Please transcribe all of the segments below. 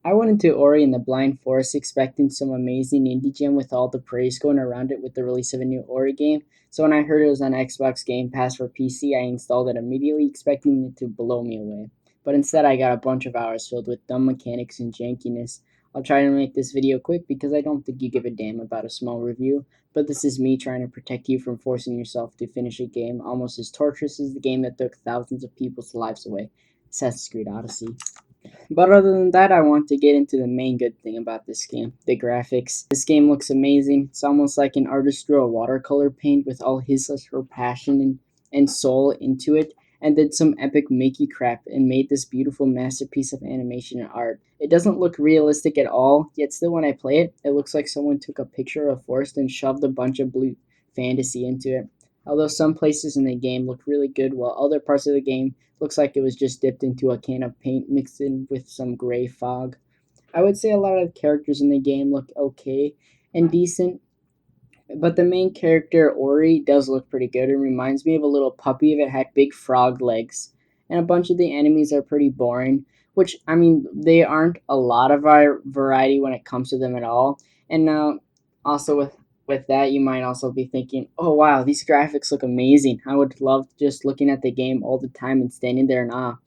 I went into Ori and the Blind Forest expecting some amazing indie gem with all the praise going around it with the release of a new Ori game. So when I heard it was on Xbox Game Pass for PC, I installed it immediately expecting it to blow me away. But instead I got a bunch of hours filled with dumb mechanics and jankiness. I'll try to make this video quick because I don't think you give a damn about a small review, but this is me trying to protect you from forcing yourself to finish a game almost as torturous as the game that took thousands of people's lives away, Assassin's Creed Odyssey. But other than that, I want to get into the main good thing about this game, the graphics. This game looks amazing. It's almost like an artist drew a watercolor paint with all his or passion and soul into it, and did some epic Mickey crap and made this beautiful masterpiece of animation and art. It doesn't look realistic at all, yet still when I play it, it looks like someone took a picture of a forest and shoved a bunch of blue fantasy into it. Although some places in the game look really good, while other parts of the game looks like it was just dipped into a can of paint mixed in with some gray fog. I would say a lot of the characters in the game look okay and decent, but the main character, Ori, does look pretty good. It reminds me of a little puppy if it had big frog legs. And a bunch of the enemies are pretty boring, which, I mean, they aren't a lot of variety when it comes to them at all. And now, also with that, you might also be thinking, oh wow, these graphics look amazing. I would love just looking at the game all the time and standing there in awe.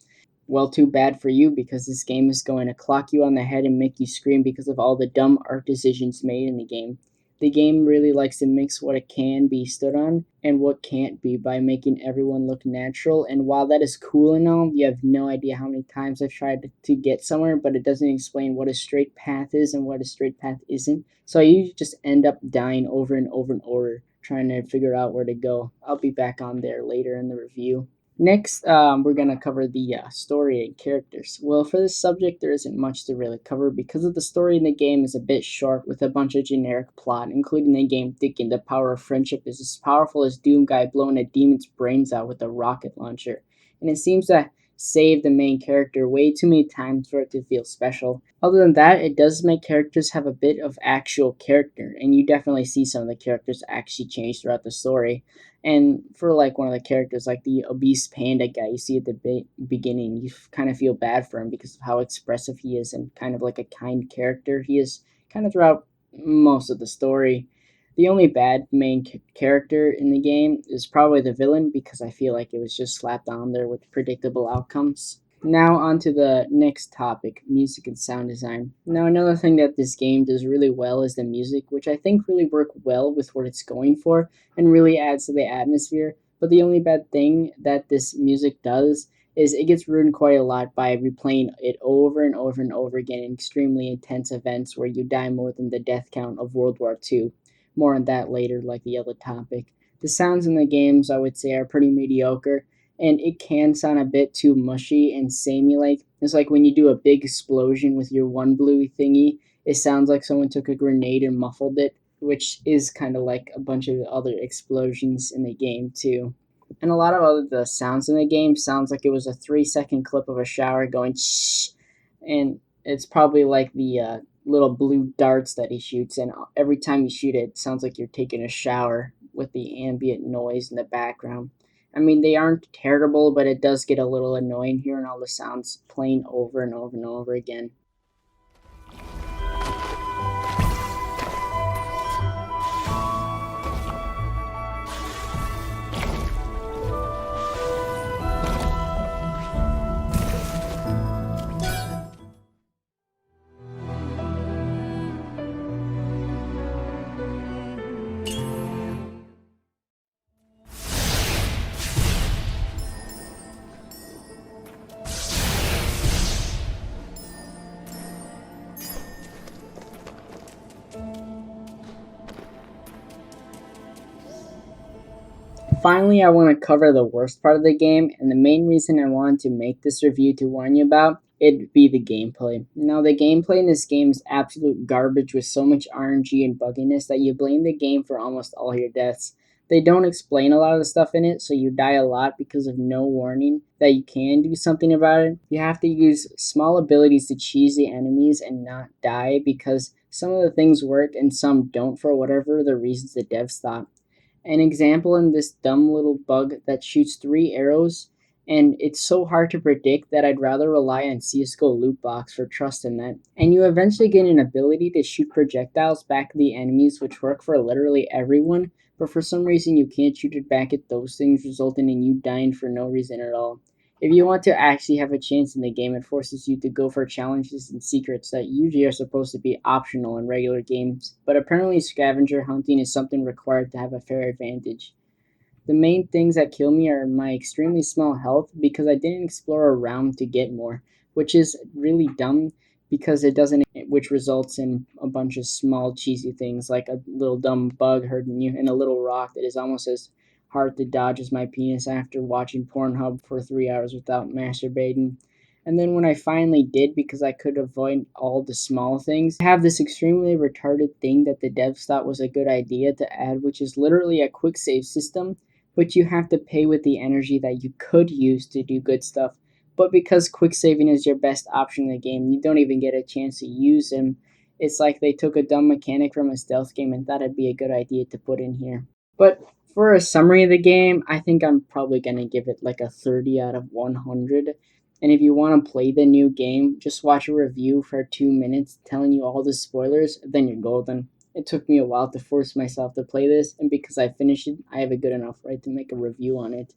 Well, too bad for you because this game is going to clock you on the head and make you scream because of all the dumb art decisions made in the game. The game really likes to mix what it can be stood on and what can't be by making everyone look natural. And while that is cool and all, you have no idea how many times I've tried to get somewhere, but it doesn't explain what a straight path is and what a straight path isn't. So I usually just end up dying over and over and over trying to figure out where to go. I'll be back on there later in the review. Next, we're going to cover the story and characters. Well, for this subject, there isn't much to really cover because of the story in the game is a bit short with a bunch of generic plot, including the game thinking the power of friendship is as powerful as Doom Guy blowing a demon's brains out with a rocket launcher. And it seems to save the main character way too many times for it to feel special. Other than that, it does make characters have a bit of actual character, and you definitely see some of the characters actually change throughout the story. And for like one of the characters, like the obese panda guy you see at the beginning, you kind of feel bad for him because of how expressive he is and kind of like a kind character he is kind of throughout most of the story. The only bad main character in the game is probably the villain because I feel like it was just slapped on there with predictable outcomes. Now on to the next topic, music and sound design. Now another thing that this game does really well is the music, which I think really work well with what it's going for and really adds to the atmosphere. But the only bad thing that this music does is it gets ruined quite a lot by replaying it over and over and over again in extremely intense events where you die more than the death count of World War II. More on that later, like the other topic. The sounds in the games, I would say, are pretty mediocre and it can sound a bit too mushy and samey like. It's like when you do a big explosion with your one blue thingy, it sounds like someone took a grenade and muffled it, which is kind of like a bunch of other explosions in the game too. And a lot of other the sounds in the game sounds like it was a 3 second clip of a shower going shh, and it's probably like the little blue darts that he shoots, and every time you shoot it, it sounds like you're taking a shower with the ambient noise in the background. I mean, they aren't terrible, but it does get a little annoying hearing all the sounds playing over and over and over again. Finally, I want to cover the worst part of the game, and the main reason I wanted to make this review to warn you about it'd be the gameplay. Now, the gameplay in this game is absolute garbage with so much RNG and bugginess that you blame the game for almost all your deaths. They don't explain a lot of the stuff in it, so you die a lot because of no warning that you can do something about it. You have to use small abilities to cheese the enemies and not die because some of the things work and some don't for whatever the reasons the devs thought. An example in this dumb little bug that shoots 3 arrows And it's so hard to predict that I'd rather rely on CSGO loot box for trust in that. And you eventually get an ability to shoot projectiles back at the enemies, which work for literally everyone, but for some reason you can't shoot it back at those things, resulting in you dying for no reason at all. If you want to actually have a chance in the game, it forces you to go for challenges and secrets that usually are supposed to be optional in regular games, but apparently scavenger hunting is something required to have a fair advantage. The main things that kill me are my extremely small health because I didn't explore around to get more, which is really dumb because it doesn't, which results in a bunch of small cheesy things like a little dumb bug hurting you and a little rock that is almost as hard to dodge as my penis after watching Pornhub for 3 hours without masturbating. And then when I finally did, because I could avoid all the small things, I have this extremely retarded thing that the devs thought was a good idea to add, which is literally a quick save system, but you have to pay with the energy that you could use to do good stuff. But because quick saving is your best option in the game, you don't even get a chance to use them. It's like they took a dumb mechanic from a stealth game and thought it'd be a good idea to put in here. But for a summary of the game, I think I'm probably going to give it like a 30 out of 100. And if you want to play the new game, just watch a review for 2 minutes telling you all the spoilers, then you're golden. It took me a while to force myself to play this, and because I finished it, I have a good enough right to make a review on it.